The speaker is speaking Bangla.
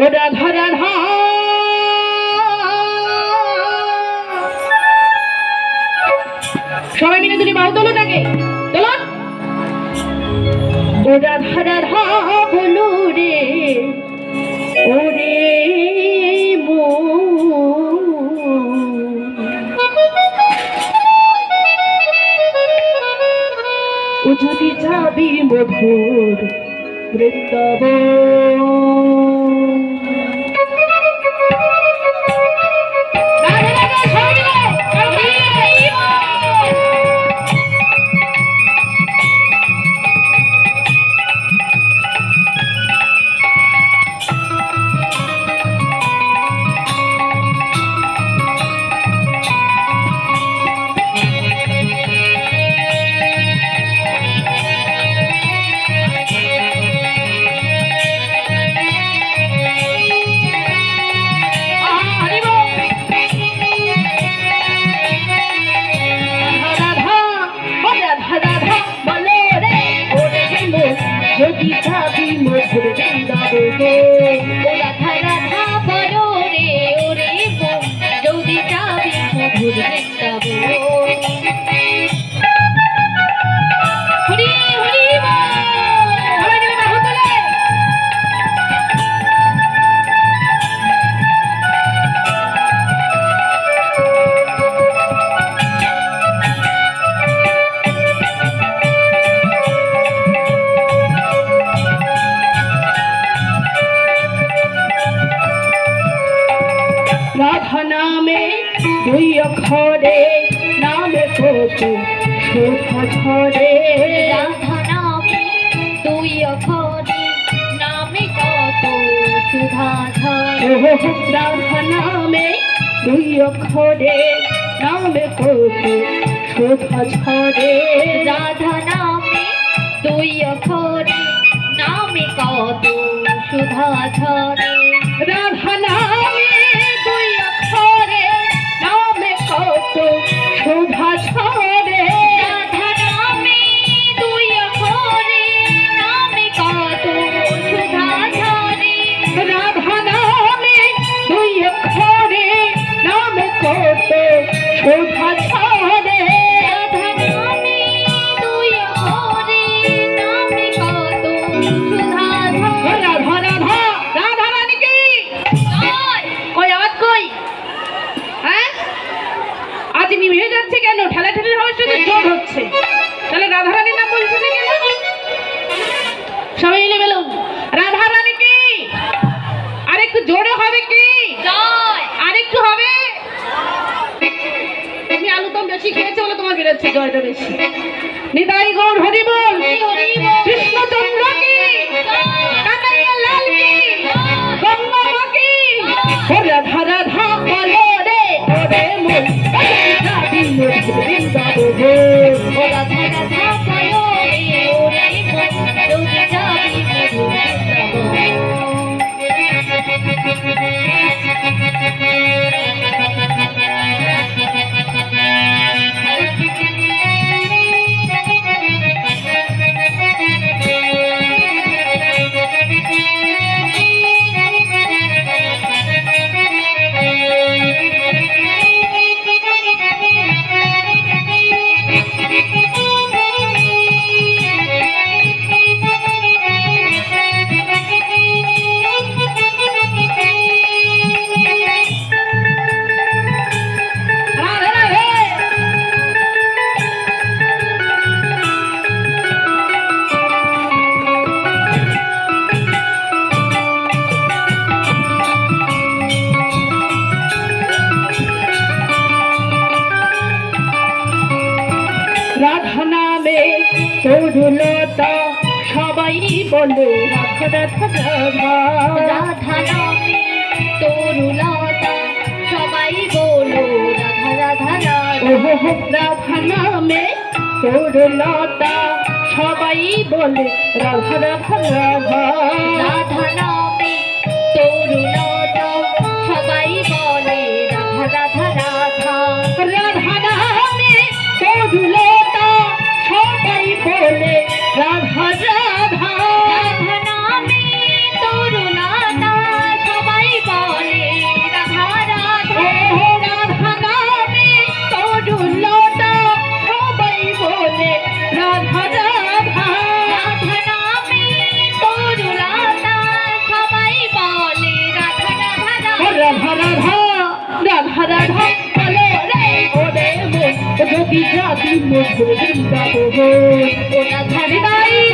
ও রাধা রাধা সবাই মিলে দুটি বাহু তোলো নাকি তোলো। ও রাধা রাধা বলো রে ওরে ও যদি যাবি মধুর বৃন্দাবন যদি যাবি মধুর বৃন্দাবন ও রাধা রাধা বলো রে ওরে মন যদি যাবি মধুর বৃন্দাবন। হরি হরি সবাই মিলে বাহু তোলে। রাধা নামে দুই অক্ষরে নামে কত শোভা ঝরে। রাধা নামে দুই অক্ষরে নামে কত সুধা ঝরে। রাধা নামে দুই অক্ষরে নামে কত শোভা ঝরে। রাধা নামে দুই অক্ষরে নামে কত সুধা ঝরে। রাধা নামে দুই অক্ষরে নামে কত শোভা ঝরে। রাধা নামে দুই অক্ষরে নামে কত সুধা ঝরে। রাধা নামে দুই অক্ষরে নামে কত শোভা ঝরে। রাধা নামে দুই অক্ষরে নামে কত সুধা ঝরে। রাধা রাধা রাধা রানী কি কই আওয়াজ কই? হ্যাঁ আজ নিভে যাচ্ছে কেন? ঠেলাঠেলির হওয়ার সাথে জোর হচ্ছে। তাহলে রাধা রানীর নাম বলছে না কেন? সবাই মিলে বলুন রাধা রানী কি। আর একটু জোরে হবে কি? আরেকটু হবে। তুমি আলুদম বেশি খেয়েছো বলে তোমার বেরোচ্ছে জয়টা বেশি। নিতাই গৌর হরি বল কৃষ্ণচন্দ্র কি কানাইয়া লাল কি গঙ্গা মা কি। ও রাধা রাধা বলো রে ওরে মন যাবি মধুর বৃন্দাবন। ও রাধা রাধা বলো রে ওরে মন যদি যাবি মধুর রাধা নামে তরুলতা সবাই বলে রাধা রাধা রাধা। রাধা নামে তরুলতা সবাই বলো রাধা রাধা রাধা। রাধা নামে তরুলতা সবাই বলে রাধা রাধা রাধা। রাধা নামে তরুলতা সবাই বলে রাধা রাধা রাধা। রাধা নামে তরুলতা সবাই বলে রাধা রাধা। রাধা নামে তরুলতা দিন মধুর বৃন্দাবন ওটা ধারে দাঁড়িয়ে